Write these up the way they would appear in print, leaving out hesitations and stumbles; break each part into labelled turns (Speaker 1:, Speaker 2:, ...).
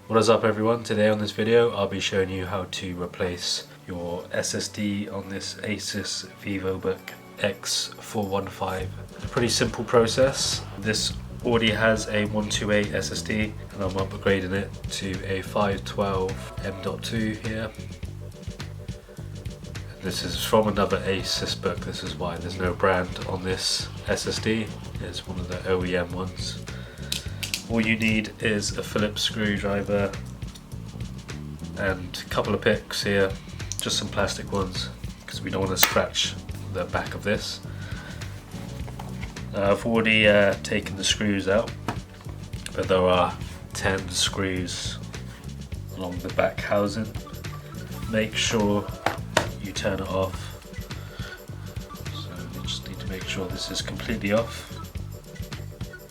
Speaker 1: What is up everyone? Today on this video I'll be showing you how to replace your SSD on this Asus Vivobook X415. A pretty simple process. This already has a 128 SSD and I'm upgrading it to a 512M.2 here. This is from another Asus book, this is why there's no brand on this SSD. It's one of the OEM ones. All you need is a Phillips screwdriver and a couple of picks here, just some plastic ones because we don't want to scratch the back of this. I've already taken the screws out, but there are 10 screws along the back housing. Make sure you turn it off. So you just need to make sure this is completely off.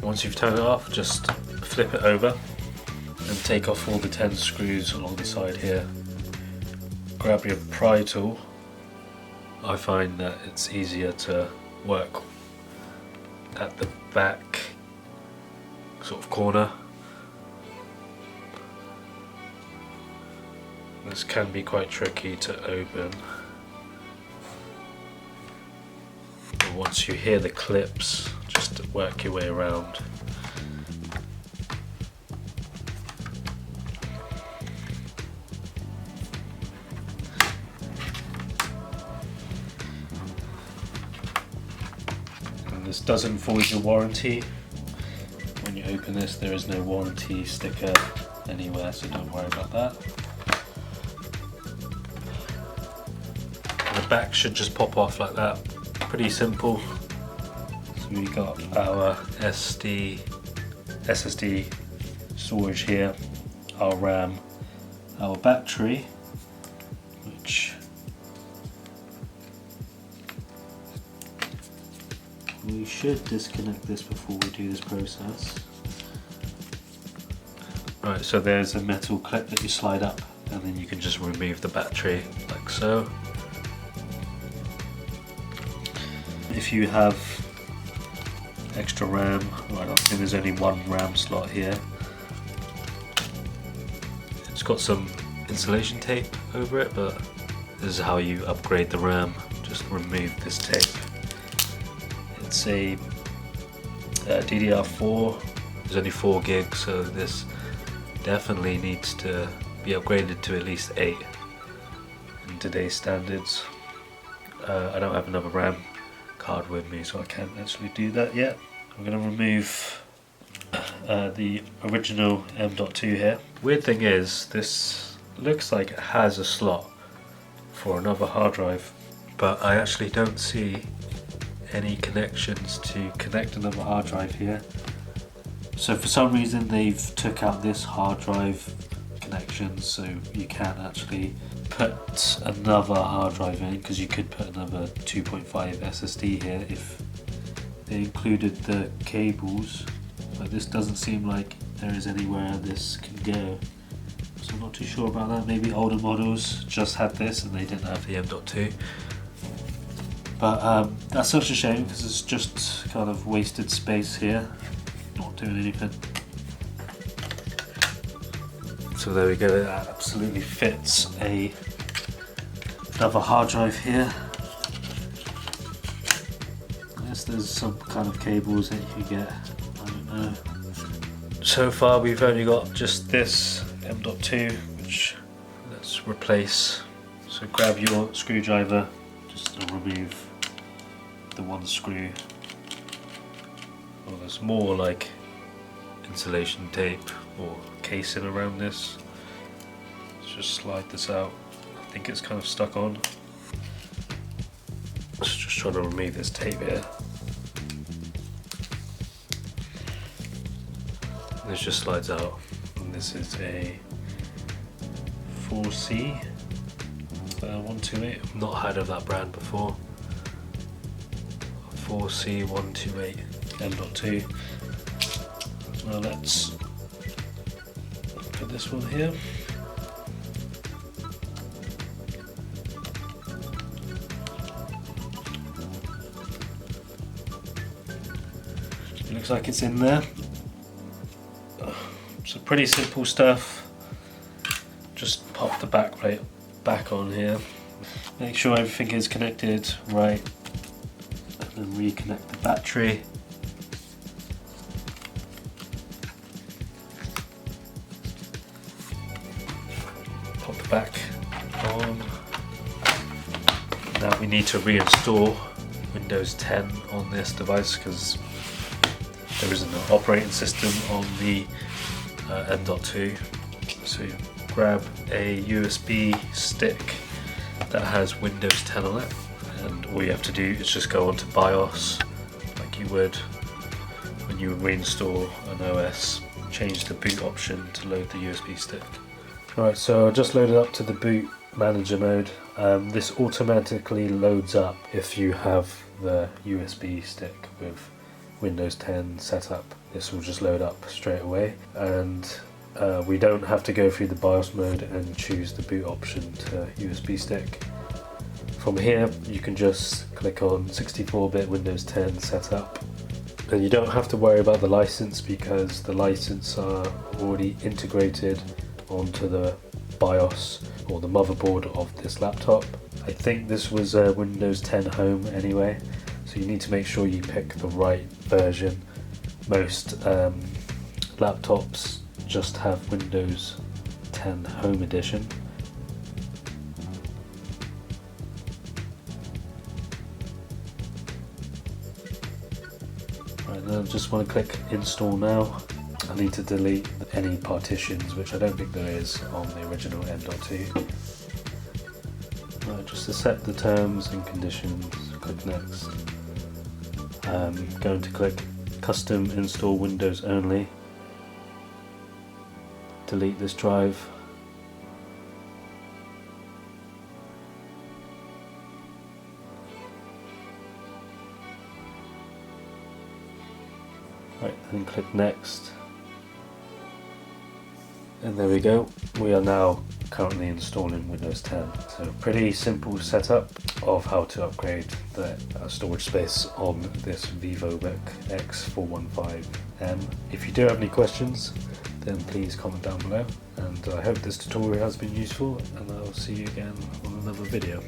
Speaker 1: Once you've turned it off, just flip it over and take off all the 10 screws along the side here. Grab your pry tool. I find that it's easier to work at the back sort of corner. This can be quite tricky to open. But once you hear the clips, just work your way around. And this doesn't void your warranty. When you open this, there is no warranty sticker anywhere, so don't worry about that. The back should just pop off like that. Pretty simple. So we got our SSD storage here, our RAM, our battery, which we should disconnect this before we do this process. Right, so there's a metal clip that you slide up and then you can just remove the battery like so. If you have extra RAM, well, I don't think there's only one RAM slot here. It's got some insulation tape over it, but this is how you upgrade the RAM. Just remove this tape. It's a DDR4, there's only 4 gigs, so this definitely needs to be upgraded to at least 8 in today's standards. I don't have another RAM card with me, so I can't actually do that yet. I'm going to remove the original M.2 here. Weird thing is, this looks like it has a slot for another hard drive, but I actually don't see any connections to connect another hard drive here. So for some reason they've took out this hard drive connection, so you can't actually put another hard drive in, because you could put another 2.5 SSD here if they included the cables, but this doesn't seem like there is anywhere this can go, so I'm not too sure about that. Maybe older models just had this and they didn't have the M.2, but that's such a shame because it's just kind of wasted space here, not doing anything. So there we go, that absolutely fits another hard drive here. I guess there's some kind of cables that you get, I don't know. So far we've only got just this M.2, which let's replace. So grab your screwdriver just to remove the one screw. Well, there's more like insulation tape or casing around this. Let's just slide this out. I think it's kind of stuck on. Let's just try to remove this tape here. This just slides out. And this is a Forsee 128. I've not heard of that brand before. Forsee 128 M.2. Now let's put this one here. It looks like it's in there. So pretty simple stuff. just pop the back plate back on here. Make sure everything is connected right, and then reconnect the battery. Pop the back on. Now we need to reinstall Windows 10 on this device because there isn't an operating system on the M.2. So you grab a USB stick that has Windows 10 on it, and all you have to do is just go onto BIOS like you would when you would reinstall an OS. Change the boot option to load the USB stick. Alright, so I just loaded up to the boot manager mode. This automatically loads up if you have the USB stick with Windows 10 set up. This will just load up straight away, and we don't have to go through the BIOS mode and choose the boot option to USB stick. From here you can just click on 64-bit Windows 10 setup, and you don't have to worry about the license because the license are already integrated onto the BIOS or the motherboard of this laptop. I think this was Windows 10 Home anyway, so you need to make sure you pick the right version. Most laptops just have Windows 10 Home Edition. Right, then I just want to click install now. I need to delete any partitions, which I don't think there is on the original M.2. Right, just to set the terms and conditions, click next. Going to click custom install Windows only. Delete this drive. Right, then click next. And there we go, we are now currently installing Windows 10. So pretty simple setup of how to upgrade the storage space on this Vivobook X415M. If you do have any questions, then please comment down below, and I hope this tutorial has been useful, and I'll see you again on another video.